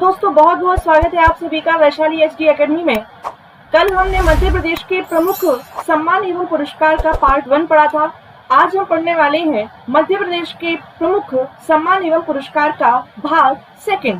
दोस्तों बहुत बहुत स्वागत है आप सभी का वैशाली एचडी एकेडमी में। कल हमने मध्य प्रदेश के प्रमुख सम्मान एवं पुरस्कार का पार्ट 1 पढ़ा था। आज हम पढ़ने वाले हैं मध्य प्रदेश के प्रमुख सम्मान एवं पुरस्कार का भाग 2।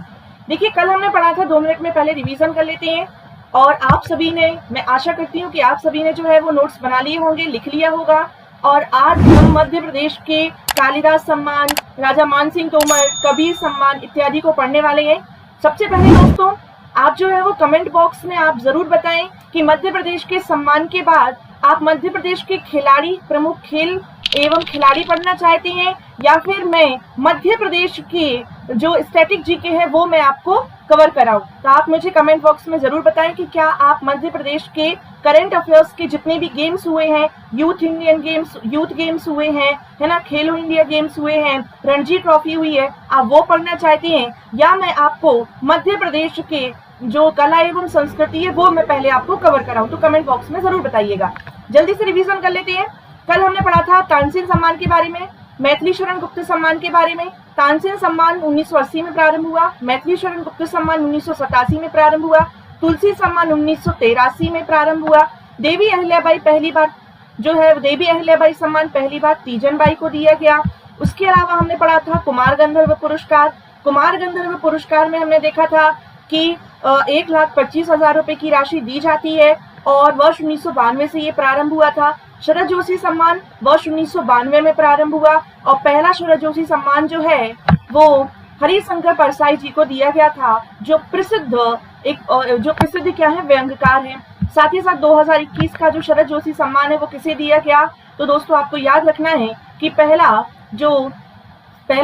देखिए कल हमने पढ़ा था, 2 मिनट में पहले रिवीजन कर लेते हैं। और आप सभी ने, मैं आशा करती हूँ कि आप सभी ने जो है वो नोट्स बना लिए होंगे, लिख लिया होगा। और आज हम मध्य प्रदेश के कालिदास सम्मान, राजा मानसिंह तोमर, कबीर सम्मान इत्यादि को पढ़ने वाले हैं। सबसे पहले दोस्तों आप जो है वो कमेंट बॉक्स में आप जरूर बताएं कि मध्य प्रदेश के सम्मान के बाद आप मध्य प्रदेश के खिलाड़ी, प्रमुख खेल एवं खिलाड़ी पढ़ना चाहते हैं या फिर मैं मध्य प्रदेश के जो स्टैटिक जीके है वो मैं आपको कवर कराऊं। तो आप मुझे कमेंट बॉक्स में जरूर बताएं कि क्या आप मध्य प्रदेश के करंट अफेयर्स के जितने भी गेम्स हुए हैं, youth Indian games, youth games हुए हैं, है ना, खेलो इंडिया गेम्स हुए हैं, रणजी ट्रॉफी हुई है, आप वो पढ़ना चाहते हैं या मैं आपको मध्य प्रदेश के जो कला एवं संस्कृति है वो मैं पहले आपको कवर कराऊं। तो कमेंट बॉक्स में जरूर बताइएगा। जल्दी से रिवीजन कर लेते हैं। कल हमने पढ़ा था तानसेन सम्मान के बारे में, मैथिली शरण गुप्त सम्मान के बारे में। तानसेन सम्मान 1980 में प्रारंभ हुआ, मैथिली शरण गुप्त सम्मान 1987 में प्रारंभ हुआ, तुलसी सम्मान 1983 में प्रारंभ हुआ। देवी अहिल्याबाई पहली बार जो है देवी अहिल्याबाई सम्मान पहली बार तीजन बाई को दिया गया। उसके अलावा हमने पढ़ा था कुमार गंधर्व पुरस्कार। कुमार गंधर्व पुरस्कार में हमने देखा था कि 1,25,000 रुपए की राशि दी जाती है और वर्ष 1992 से ये प्रारंभ हुआ था। शरद जोशी सम्मान वर्ष 1992 में प्रारंभ हुआ और पहला शरद जोशी सम्मान जो है वो हरिशंकर परसाई जी को दिया गया था, जो प्रसिद्ध क्या है, व्यंग्यकार हैं। साथ ही साथ 2021 का जो शरद जोशी सम्मान है वो किसे दिया गया, तो दोस्तों आपको याद रखना है कि पहला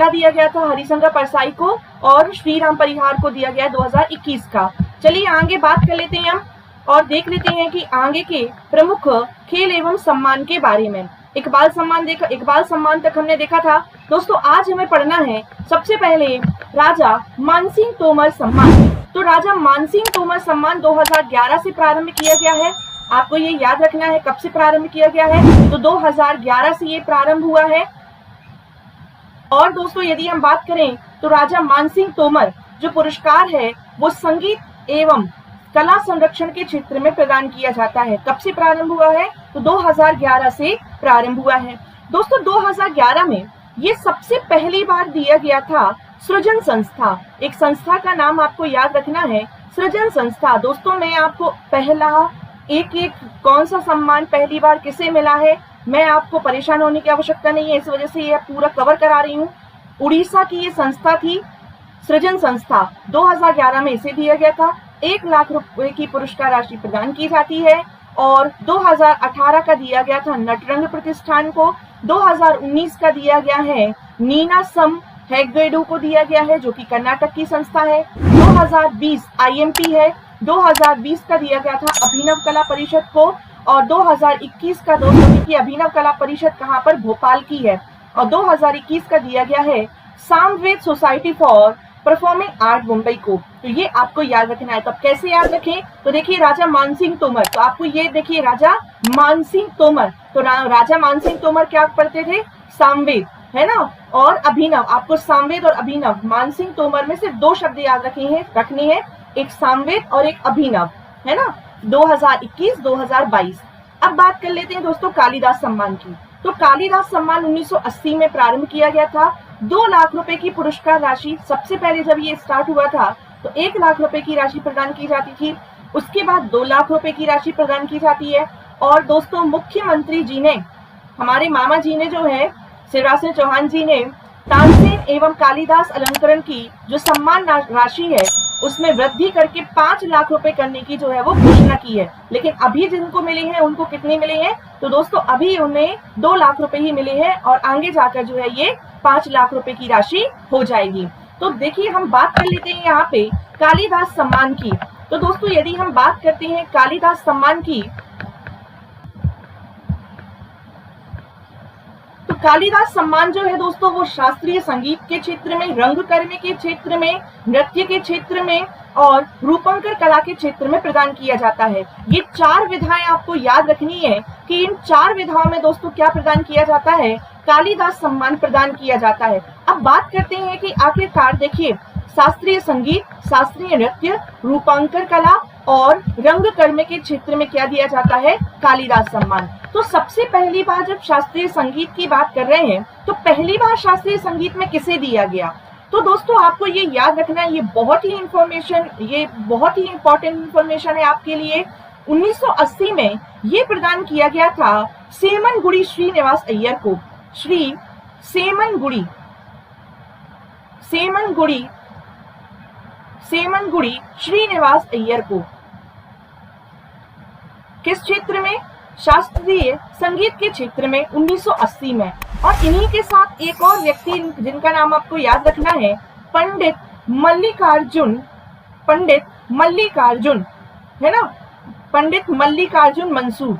दिया गया था हरिशंकर परसाई को और श्री राम परिहार को दिया गया 2021 का। चलिए आगे बात कर लेते हैं हम और देख लेते हैं कि आगे के प्रमुख खेल एवं सम्मान के बारे में। इकबाल सम्मान तक हमने देखा था। दोस्तों आज हमें पढ़ना है सबसे पहले राजा मानसिंह तोमर सम्मान। तो राजा मानसिंह तोमर सम्मान 2011 से प्रारंभ किया गया है। आपको ये याद रखना है कब से प्रारंभ किया गया है, तो 2011 से ये प्रारंभ हुआ है। और दोस्तों यदि हम बात करें तो राजा मानसिंह तोमर जो पुरस्कार है वो संगीत एवं कला संरक्षण के क्षेत्र में प्रदान किया जाता है। कब से प्रारंभ हुआ है, तो 2011 से प्रारंभ हुआ है। दोस्तों 2011 में ये सबसे पहली बार दिया गया था सृजन संस्था। एक संस्था का नाम आपको याद रखना है, सृजन संस्था। दोस्तों मैं आपको पहला एक कौन सा सम्मान पहली बार किसे मिला है, मैं आपको परेशान होने की आवश्यकता नहीं है, इस वजह से ये पूरा कवर करा रही हूँ। उड़ीसा की ये संस्था थी सृजन संस्था, 2011 में इसे दिया गया था। 1 लाख रुपए की पुरस्कार राशि प्रदान की जाती है। और 2018 का दिया गया था नटरंग प्रतिष्ठान को। 2019 का दिया गया है नीनासम हेगडेडू को दिया गया है, जो कि कर्नाटक की संस्था है। 2020 IMP है। 2020 का दिया गया था अभिनव कला परिषद को। और 2021 का दोस्तों की अभिनव कला परिषद कहाँ पर, भोपाल की है। और 2021 का दिया गया है Samaveda society for performing art Mumbai को। तो ये आपको याद रखना है। तो कैसे याद रखें, तो देखिए राजा मानसिंह तोमर, तो आपको ये देखिए राजा मानसिंह तोमर, तो राजा मानसिंह तोमर क्या पढ़ते थे, सामवेद, है ना, और अभिनव। आपको सामवेद और अभिनव, मानसिंह तोमर में सिर्फ 2 शब्द याद रखने हैं, एक सामवेद और एक अभिनव, है ना, 2021-2022। अब बात कर लेते हैं दोस्तों कालिदास सम्मान की। तो कालिदास सम्मान 1980 में प्रारंभ किया गया था। 2 लाख रुपए की पुरस्कार राशि, सबसे पहले जब ये स्टार्ट हुआ था तो 1 लाख रुपए की राशि प्रदान की जाती थी। उसके बाद 2 लाख रुपए की राशि प्रदान की जाती है। और दोस्तों मुख्यमंत्री जी ने, हमारे मामा जी ने जो है शिवराज सिंह चौहान जी ने तानसेन एवं कालिदास अलंकरण की जो सम्मान राशि है उसमें वृद्धि करके 5 लाख रुपए करने की जो है वो घोषणा की है। लेकिन अभी जिनको मिले हैं उनको कितने मिले हैं, तो दोस्तों अभी उन्हें 2 लाख रुपए ही मिले हैं और आगे जाकर जो है ये 5 लाख रुपए की राशि हो जाएगी। तो देखिए हम बात कर लेते हैं यहाँ पे कालिदास सम्मान की। तो दोस्तों यदि हम बात करते हैं कालिदास सम्मान की, तो कालिदास सम्मान जो है दोस्तों वो शास्त्रीय संगीत के क्षेत्र में, रंगकर्मी के क्षेत्र में, नृत्य के क्षेत्र में और रूपंकर कला के क्षेत्र में प्रदान किया जाता है। ये 4 विधाएं आपको याद रखनी है कि इन 4 विधाओं में दोस्तों क्या प्रदान किया जाता है, कालिदास सम्मान प्रदान किया जाता है। अब बात करते हैं कि आखिरकार देखिए शास्त्रीय संगीत, शास्त्रीय नृत्य, रूपांकन कला और रंगकर्म के क्षेत्र में क्या दिया जाता है? कालिदास सम्मान। तो सबसे पहली बार जब शास्त्रीय संगीत की बात कर रहे हैं तो पहली बार शास्त्रीय संगीत में किसे दिया गया? तो दोस्तों आपको ये याद रखना है, ये बहुत ही इंपॉर्टेंट इंफॉर्मेशन है आपके लिए। 1980 में ये प्रदान किया गया था सेमनगुड़ी श्रीनिवास अय्यर को। श्री सेमनगुड़ी श्रीनिवास अय्यर को किस क्षेत्र में? शास्त्रीय संगीत के क्षेत्र में 1980 में। और इन्हीं के साथ एक और व्यक्ति जिनका नाम आपको याद रखना है, पंडित मल्लिकार्जुन, है ना, पंडित मल्लिकार्जुन मंसूर।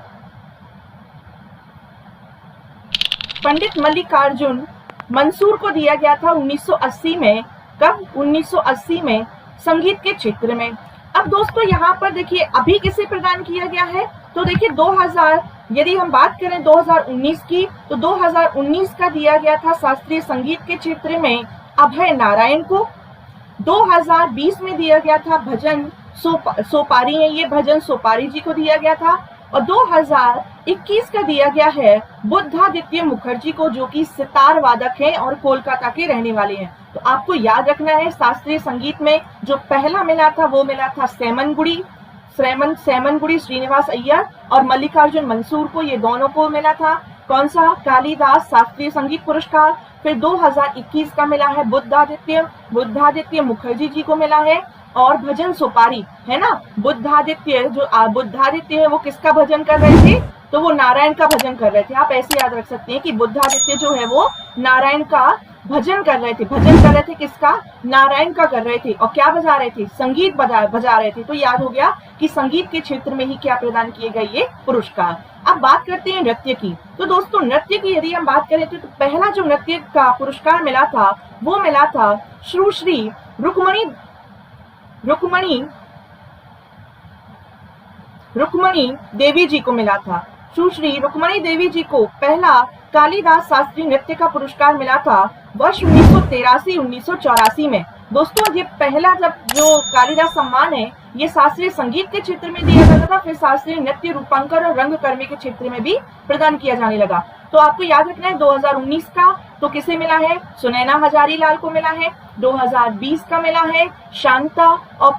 पंडित मल्लिकार्जुन मंसूर को दिया गया था 1980 में। कब? 1980 में संगीत के क्षेत्र में। अब दोस्तों यहाँ पर देखिए अभी किसे प्रदान किया गया है? तो देखिए 2000, यदि हम बात करें 2019 की, तो 2019 का दिया गया था शास्त्रीय संगीत के क्षेत्र में अभय नारायण को। 2020 में दिया गया था भजन सोपारी है, ये भजन सोपारी जी को दिया गया था। और 2021 का दिया गया है बुद्धादित्य मुखर्जी को, जो कि सितार वादक हैं और कोलकाता के रहने वाले हैं। तो आपको याद रखना है शास्त्रीय संगीत में जो पहला मिला था वो मिला था सेमनगुड़ी श्रीनिवास अय्यर और मल्लिकार्जुन मंसूर को, ये दोनों को मिला था। कौन सा? कालिदास शास्त्रीय संगीत पुरस्कार। फिर 2021 का मिला है बुद्धादित्य मुखर्जी जी को मिला है। और भजन सोपारी है ना, बुद्धादित्य है वो किसका भजन कर रहे थे? तो वो नारायण का भजन कर रहे थे। आप ऐसे याद रख सकते हैं कि बुद्धादित्य जो है वो नारायण का भजन कर रहे थे। किसका? नारायण का कर रहे थे। और क्या बजा रहे थे? संगीत बजा रहे थे। तो याद हो गया कि संगीत के क्षेत्र में ही क्या प्रदान किए गए ये पुरस्कार। अब बात करते हैं नृत्य की। तो दोस्तों नृत्य की यदि हम बात करें तो पहला जो नृत्य का पुरस्कार मिला था वो मिला था श्री रुक्मणी देवी जी को मिला था। सुश्री रुक्मणी देवी जी को पहला कालिदास शास्त्रीय नृत्य का पुरस्कार मिला था वर्ष 1983-1984 में। दोस्तों ये पहला जब जो कालिदास सम्मान है ये शास्त्रीय संगीत के क्षेत्र में दिया जाता था, फिर शास्त्रीय नृत्य, रूपांकन और रंगकर्मी के क्षेत्र में भी प्रदान किया जाने लगा। तो आपको याद रखना है 2019 का तो किसे मिला है? सुनैना हजारीलाल को मिला है। 2020 का मिला है शांता और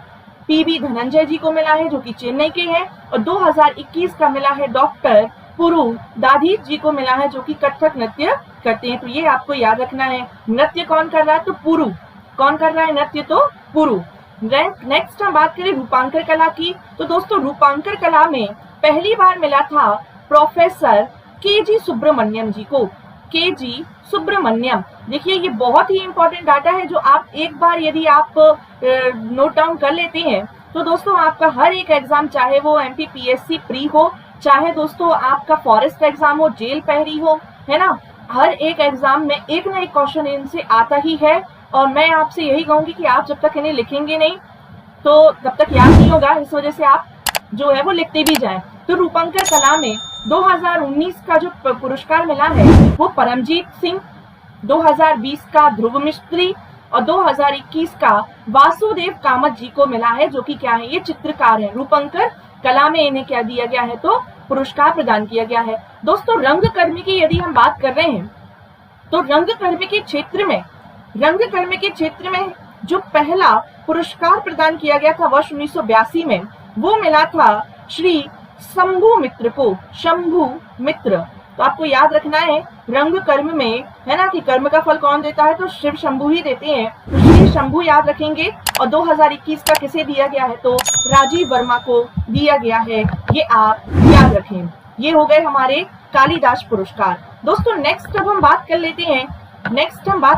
पीबी धनंजय जी को मिला है जो कि चेन्नई के हैं। और 2021 का मिला है डॉक्टर पुरु दाधीच जी को मिला है जो कि कथक नृत्य करते हैं। तो ये आपको याद रखना है। नृत्य कौन कर रहा है? तो पुरु। कौन कर रहा है नृत्य? तो पुरु। नेक्स्ट हम बात करें रूपांकन कला की। तो दोस्तों रूपांकन कला में पहली बार मिला था प्रोफेसर के.जी. सुब्रमण्यम जी को। के.जी. सुब्रमण्यम, देखिए ये बहुत ही इंपॉर्टेंट डाटा है जो आप एक बार यदि आप नोट डाउन कर लेते हैं तो दोस्तों आपका हर एक एग्जाम, चाहे वो एमपीपीएससी प्री हो, चाहे दोस्तों आपका फॉरेस्ट एग्जाम हो, जेल पहरी हो, है ना, हर एक एग्जाम में एक ना एक क्वेश्चन इनसे आता ही है। और मैं आपसे यही कहूंगी कि आप जब तक इन्हें लिखेंगे नहीं तो तब तक याद नहीं होगा, इस वजह से आप जो है वो लिखते भी जाएं। तो रूपांकन कला में 2019 का जो पुरस्कार मिला है वो परमजीत सिंह, 2020 का ध्रुव मिस्त्री और 2021 का वासुदेव कामत जी को मिला है जो कि क्या है? ये चित्रकार है। रूपांकन कला में इन्हें क्या दिया गया है? तो पुरस्कार प्रदान किया गया है। दोस्तों रंगकर्मी की यदि हम बात कर रहे हैं तो रंगकर्मी के क्षेत्र में जो पहला पुरस्कार प्रदान किया गया था वर्ष 1982 में वो मिला था श्री शंभु मित्र को। शंभु मित्र, तो आपको याद रखना है रंग कर्म में, है ना, कि कर्म का फल कौन देता है? तो शिव शंभु ही देते हैं। तो श्री शंभु याद रखेंगे। और 2021 का किसे दिया गया है? तो राजीव वर्मा को दिया गया है, ये आप याद रखें। ये हो गए हमारे कालिदास पुरस्कार। दोस्तों नेक्स्ट अब हम बात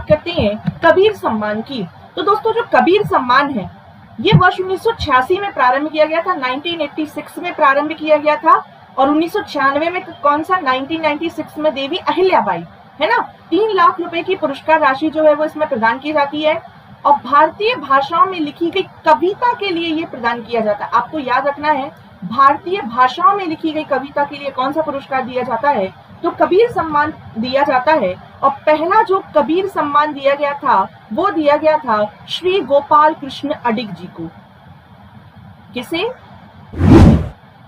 करते हैं कबीर सम्मान की। तो दोस्तों जो कबीर सम्मान है ये वर्ष 1986 में प्रारंभ किया गया था, 1986 में प्रारंभ किया गया था। और 1996 में कौन सा? 1996 में देवी अहिल्याबाई, है ना, 3 लाख रुपए की पुरस्कार राशि जो है वो इसमें प्रदान की जाती है। और भारतीय भाषाओं में लिखी गई कविता के लिए ये प्रदान किया जाता है। आपको याद रखना है भारतीय भाषाओं में लिखी गई कविता के लिए कौन सा पुरस्कार दिया जाता है? तो कबीर सम्मान दिया जाता है। और पहला जो कबीर सम्मान दिया गया था वो दिया गया था श्री गोपाल कृष्ण अडिग जी को। किसे?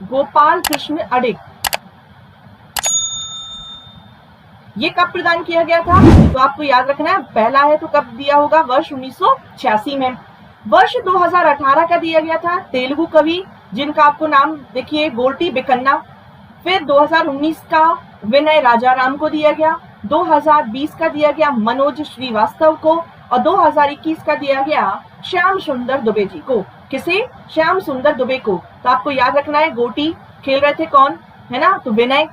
गोपाल कृष्ण अडिग। ये कब प्रदान किया गया था? तो आपको याद रखना है, पहला है तो कब दिया होगा? वर्ष 1986 में। वर्ष 2018 का दिया गया था तेलुगु कवि जिनका आपको नाम देखिए गोरटी बिकन्ना। फिर 2019 का विनय राजाराम को दिया गया, 2020 का दिया गया मनोज श्रीवास्तव को और 2021 का दिया गया श्याम सुंदर दुबे जी को। किसे? श्याम सुंदर दुबे को। तो आपको याद रखना है गोटी खेल रहे थे कौन, है ना? तो विनय,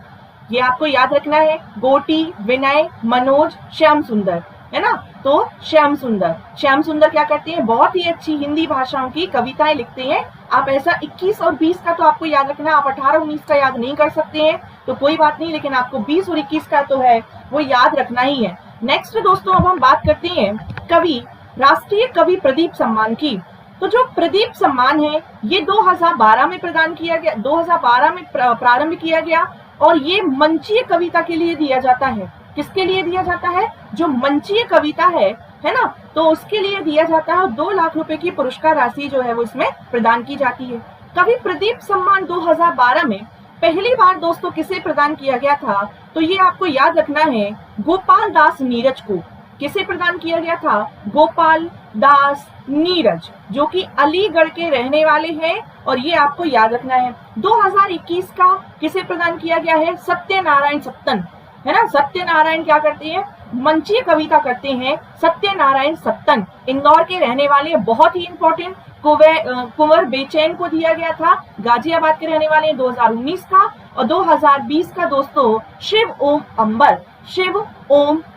ये आपको याद रखना है, गोटी, विनय, मनोज, श्याम सुंदर, है ना? तो श्याम सुंदर क्या करते हैं? बहुत ही अच्छी हिंदी भाषाओं की कविताएं लिखते हैं। आप ऐसा 21 और 20 का तो आपको याद रखना, आप 18-19 का याद नहीं कर सकते हैं तो कोई बात नहीं, लेकिन आपको 20 और 21 का तो है वो याद रखना ही है। नेक्स्ट दोस्तों अब हम बात करते हैं कवि राष्ट्रीय कवि प्रदीप सम्मान की। तो जो प्रदीप सम्मान है ये 2012 में प्रदान किया गया, 2012 में प्रारंभ किया गया और ये मंचीय कविता के लिए दिया जाता है। किसके लिए दिया जाता है? जो मंचीय कविता है ना, तो उसके लिए दिया जाता है। 2 लाख रुपए की पुरस्कार राशि जो है वो इसमें प्रदान की जाती है। कवि प्रदीप सम्मान 2012 में पहली बार दोस्तों किसे प्रदान किया गया था? तो ये आपको याद रखना है, गोपाल दास नीरज को। किसे प्रदान किया गया था? गोपाल दास नीरज, जो कि अलीगढ़ के रहने वाले हैं और ये आपको याद रखना है। 2021 का किसे प्रदान किया गया है? सत्यनारायण सत्तन, है ना? सत्यनारायण क्या करते हैं? मंचीय कविता करते हैं। सत्यनारायण सत्तन इंदौर के रहने वाले, बहुत ही इंपॉर्टेंट। कुंवर बेचैन को दिया गया था, गाजियाबाद के रहने वाले, 2019 का। और 2020 का दोस्तों शिव ओम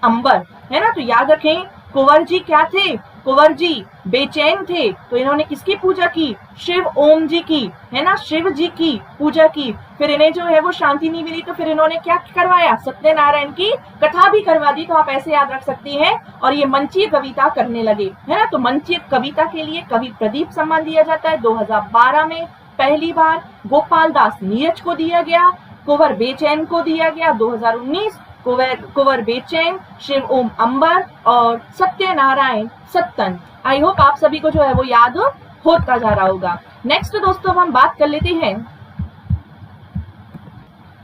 अंबर, है ना? तो याद रखें, कुंवर जी क्या थे? कुंवर जी बेचैन थे, तो इन्होंने किसकी पूजा की? शिव ओम जी की, है ना? शिव जी की पूजा की। फिर इन्हें जो है वो शांति नहीं मिली तो फिर इन्होंने क्या करवाया? सत्यनारायण की कथा भी करवा दी। तो आप ऐसे याद रख सकती हैं। और ये मंचीय कविता करने लगे, है ना? तो मंचीय कविता के लिए कवि प्रदीप सम्मान दिया जाता है। 2012 में पहली बार गोपाल दास नीरज को दिया गया, कुंवर बेचैन को दिया गया। 2019 कुंवर बेचैन, शिव ओम अंबर और सत्यनारायण सत्तन। आई होप आप सभी को जो है वो याद होता जा रहा होगा। नेक्स्ट दोस्तों अब हम बात कर लेते हैं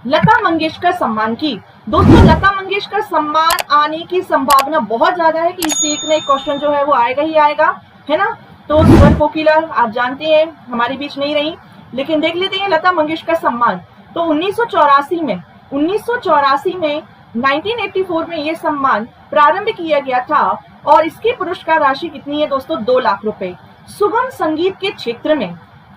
लता मंगेशकर सम्मान की। दोस्तों लता मंगेशकर सम्मान आने की संभावना बहुत ज्यादा है कि इससे एक ना एक क्वेश्चन जो है वो आएगा ही आएगा, है ना? तो स्वर कोकिला आप जानते हैं हमारे बीच नहीं रही, लेकिन देख लेते हैं लता मंगेशकर सम्मान। तो 1984 में 1984 में ये सम्मान प्रारंभ किया गया था और इसकी पुरस्कार राशि कितनी है दोस्तों? 2 लाख रुपए। सुगम संगीत के क्षेत्र में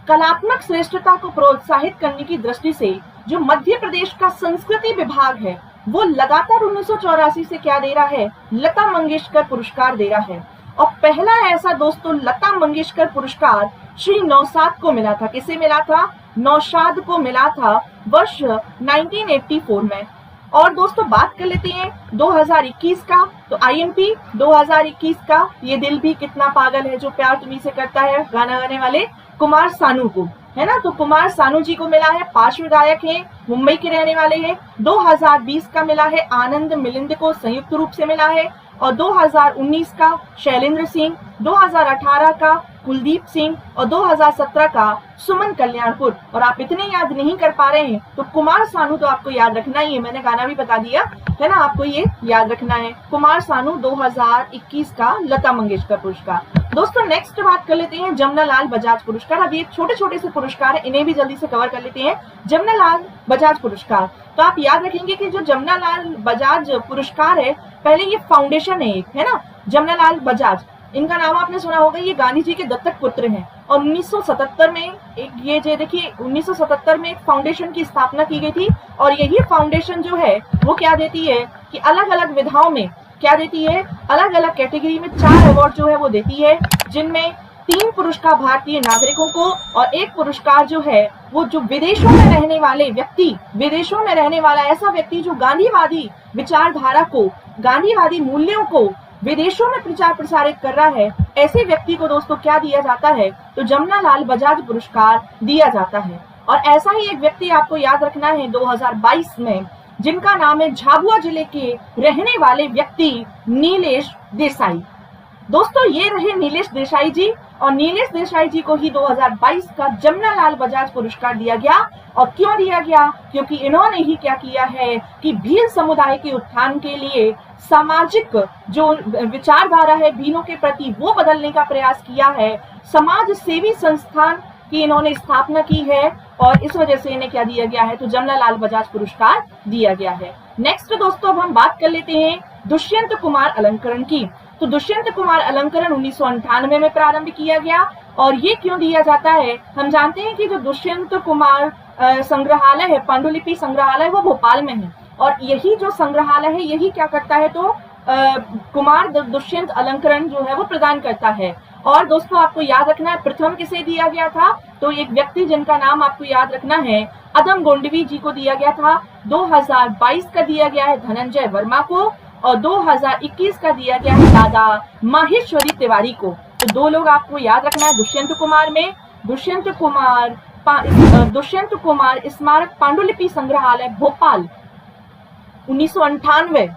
कलात्मक श्रेष्ठता को प्रोत्साहित करने की दृष्टि से जो मध्य प्रदेश का संस्कृति विभाग है वो लगातार 1984 से क्या दे रहा है? लता मंगेशकर पुरस्कार दे रहा है। और पहला ऐसा दोस्तों लता मंगेशकर पुरस्कार श्री नौशाद को मिला था। किसे मिला था? नौशाद को मिला था वर्ष 1984 में। और दोस्तों बात कर लेते हैं 2021 का। तो IMP 2021 का ये दिल भी कितना पागल है जो प्यार तुम्हीं से करता है गाना गाने वाले कुमार सानू को, है ना? तो कुमार सानू जी को मिला है, पार्श्व गायक हैं, मुंबई के रहने वाले हैं। 2020 का मिला है आनंद मिलिंद को, संयुक्त रूप से मिला है। और 2019 का शैलेंद्र सिंह, 2018 का कुलदीप सिंह और 2017 का सुमन कल्याणपुर। और आप इतने याद नहीं कर पा रहे हैं तो कुमार सानू तो आपको याद रखना ही है, मैंने गाना भी बता दिया, है ना? आपको ये याद रखना है, कुमार सानू 2021 का लता मंगेशकर पुरस्कार। दोस्तों नेक्स्ट बात कर लेते हैं जमुना लाल बजाज पुरस्कार। अब ये छोटे छोटे से पुरस्कार है, इन्हें भी जल्दी से कवर कर लेते हैं। जमुना लाल बजाज पुरस्कार, तो आप याद रखेंगे कि जो जमुना लाल बजाज पुरस्कार है, पहले ये फाउंडेशन है एक, है ना? जमुना लाल बजाज, इनका नाम आपने सुना होगा, ये गांधी जी के दत्तक पुत्र हैं। और 1977 में एक ये जो देखिए 1977 में एक फाउंडेशन की स्थापना की गई थी। और यही फाउंडेशन जो है वो क्या देती है कि अलग अलग विधाओं में क्या देती है, अलग अलग कैटेगरी में 4 अवार्ड जो है वो देती है, जिनमें 3 पुरस्कार भारतीय नागरिकों को और 1 पुरस्कार जो है वो जो विदेशों में रहने वाले व्यक्ति, विदेशों में रहने वाला ऐसा व्यक्ति जो गांधीवादी विचारधारा को, गांधीवादी मूल्यों को विदेशों में प्रचार प्रसारित कर रहा है, ऐसे व्यक्ति को दोस्तों क्या दिया जाता है? तो जमुना लाल बजाज पुरस्कार दिया जाता है। और ऐसा ही एक व्यक्ति आपको याद रखना है 2022 में, जिनका नाम है झाबुआ जिले के रहने वाले व्यक्ति नीलेश देसाई। दोस्तों ये रहे नीलेश देसाई जी, और नीलेश देसाई जी को ही 2022 का जमनालाल बजाज पुरस्कार दिया गया। और क्यों दिया गया? क्योंकि इन्होंने ही क्या किया है कि भील समुदाय के उत्थान के लिए सामाजिक जो विचारधारा है भीलों के प्रति वो बदलने का प्रयास किया है। समाज सेवी संस्थान की इन्होंने स्थापना की है और इस वजह से इन्हें क्या दिया गया है, तो जमनालाल बजाज पुरस्कार दिया गया है। नेक्स्ट दोस्तों अब हम बात कर लेते हैं दुष्यंत कुमार अलंकरण की। तो दुष्यंत कुमार अलंकरण 1998 में प्रारंभ किया गया। और ये क्यों दिया जाता है? हम जानते हैं कि जो दुष्यंत कुमार संग्रहालय है, पांडुलिपि संग्रहालय, वो भोपाल में है। और यही जो संग्रहालय है यही क्या करता है, तो कुमार दुष्यंत अलंकरण जो है वो प्रदान करता है। और दोस्तों आपको याद रखना है प्रथम किसे दिया गया था, तो एक व्यक्ति जिनका नाम आपको याद रखना है अदम गोंडवी जी को दिया गया था। 2022 का दिया गया है धनंजय वर्मा को, और 2021 का दिया गया है दादा माहेश्वरी तिवारी को। तो दो लोग आपको याद रखना है दुष्यंत कुमार में, दुष्यंत कुमार स्मारक पांडुलिपि संग्रहालय भोपाल 1998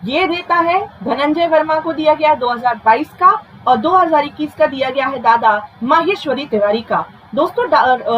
ये देता है। धनंजय वर्मा को दिया गया 2022 का, और 2021 का दिया गया है दादा माहेश्वरी तिवारी का। दोस्तों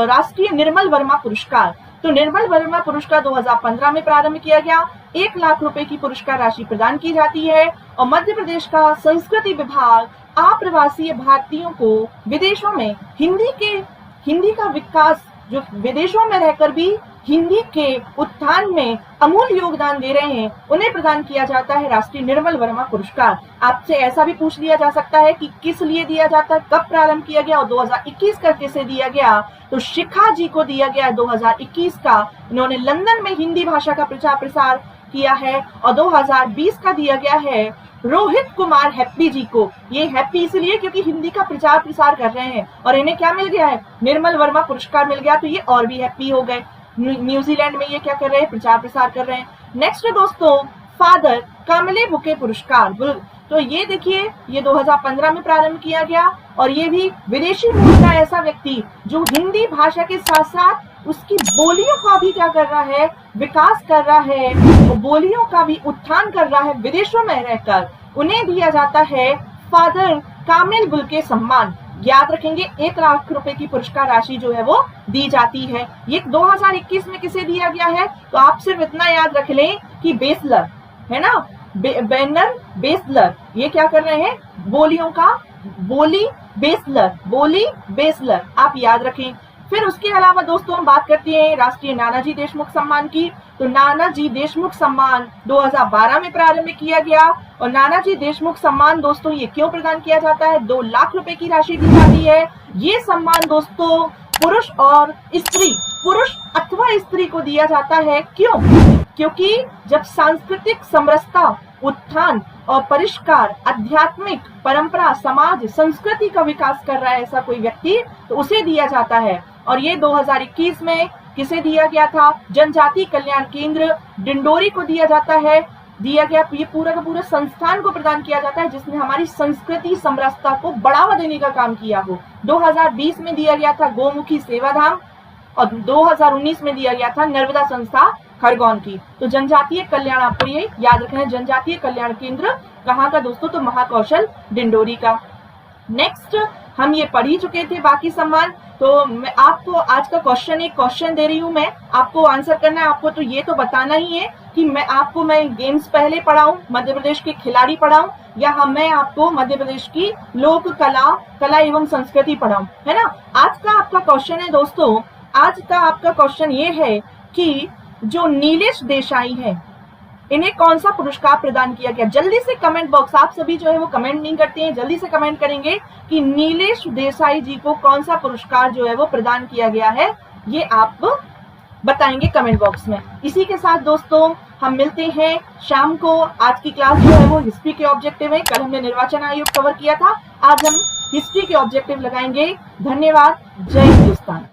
राष्ट्रीय निर्मल वर्मा पुरस्कार, तो निर्मल वर्मा पुरस्कार 2015 में प्रारंभ किया गया। 1 लाख रुपए की पुरस्कार राशि प्रदान की जाती है। और मध्य प्रदेश का संस्कृति विभाग अप्रवासी भारतीयों को विदेशों में हिंदी का विकास, जो विदेशों में रहकर भी हिंदी के उत्थान में अमूल्य योगदान दे रहे हैं, उन्हें प्रदान किया जाता है राष्ट्रीय निर्मल वर्मा पुरस्कार। आपसे ऐसा भी पूछ लिया जा सकता है कि किस लिए दिया जाता है, कब प्रारंभ किया गया, और 2021 का किसे दिया गया, तो शिखा जी को दिया गया 2021 का। इन्होंने लंदन में हिंदी भाषा का प्रचार प्रसार किया है। और 2020 का दिया गया है रोहित कुमार हैप्पी जी को। ये हैप्पी इसलिए क्योंकि हिंदी का प्रचार प्रसार कर रहे हैं और इन्हें क्या मिल गया है, निर्मल वर्मा पुरस्कार मिल गया, तो ये और भी हैप्पी हो गए। न्यूजीलैंड में ये क्या कर रहे हैं, प्रचार प्रसार कर रहे हैं। नेक्स्ट दोस्तों फादर कामले बुके पुरस्कार, तो ये देखिए ये 2015 में प्रारंभ किया गया। और ये भी विदेशी मूल का ऐसा व्यक्ति जो हिंदी भाषा के साथ साथ उसकी बोलियों का भी क्या कर रहा है, विकास कर रहा है, बोलियों का भी उत्थान कर रहा है विदेशों में रहकर, उन्हें दिया जाता है फादर कामिल बुके सम्मान। याद रखेंगे 1 लाख रुपए की पुरस्कार राशि जो है वो दी जाती है। ये 2021 में किसे दिया गया है, तो आप सिर्फ इतना याद रख लें कि बेसलर है ना, बैनर बेसलर, ये क्या कर रहे हैं, बोलियों का बोली बेसलर, आप याद रखें। फिर उसके अलावा दोस्तों हम बात करते हैं राष्ट्रीय नानाजी देशमुख सम्मान की। तो नानाजी देशमुख सम्मान 2012 में प्रारंभ किया गया। और नानाजी देशमुख सम्मान दोस्तों ये क्यों प्रदान किया जाता है, 2 लाख रुपए की राशि दी जाती है। ये सम्मान दोस्तों पुरुष और स्त्री, पुरुष अथवा स्त्री को दिया जाता है। क्यों? क्योंकि जब सांस्कृतिक समरसता, उत्थान और परिष्कार, आध्यात्मिक परंपरा, समाज, संस्कृति का विकास कर रहा है ऐसा कोई व्यक्ति, तो उसे दिया जाता है। और ये 2021 में किसे दिया गया था, जनजाति कल्याण केंद्र डिंडोरी को दिया जाता है। दिया गया ये पूरा का पूरा संस्थान को प्रदान किया जाता है जिसने हमारी संस्कृति समरसता को बढ़ावा देने का काम किया हो। 2020 में दिया गया था गोमुखी सेवाधाम, और 2019 में दिया गया था नर्मदा संस्था खरगोन की। तो जनजातीय कल्याण, आपको ये याद रखना है, जनजातीय कल्याण केंद्र कहाँ का दोस्तों, तो महाकौशल डिंडोरी का। नेक्स्ट हम ये पढ़ ही चुके थे बाकी सम्मान। तो मैं आपको आज का एक क्वेश्चन दे रही हूँ, मैं आपको आंसर करना है। आपको तो ये तो बताना ही है कि मैं गेम्स पहले पढ़ाऊं, मध्य प्रदेश के खिलाड़ी पढ़ाऊं, या मैं आपको मध्य प्रदेश की लोक कला एवं संस्कृति पढ़ाऊं, है ना। आज का आपका क्वेश्चन है दोस्तों, आज का आपका क्वेश्चन ये है कि जो नीलेश देसाई है इन्हें कौन सा पुरस्कार प्रदान किया गया। जल्दी से कमेंट बॉक्स, आप सभी जो है वो कमेंट नहीं करते हैं, जल्दी से कमेंट करेंगे कि नीलेश देसाई जी को कौन सा पुरस्कार जो है वो प्रदान किया गया है, ये आप बताएंगे कमेंट बॉक्स में। इसी के साथ दोस्तों हम मिलते हैं शाम को। आज की क्लास जो है वो हिस्ट्री के ऑब्जेक्टिव है। कल हमने निर्वाचन आयोग कवर किया था, आज हम हिस्ट्री के ऑब्जेक्टिव लगाएंगे। धन्यवाद। जय हिंदुस्तान।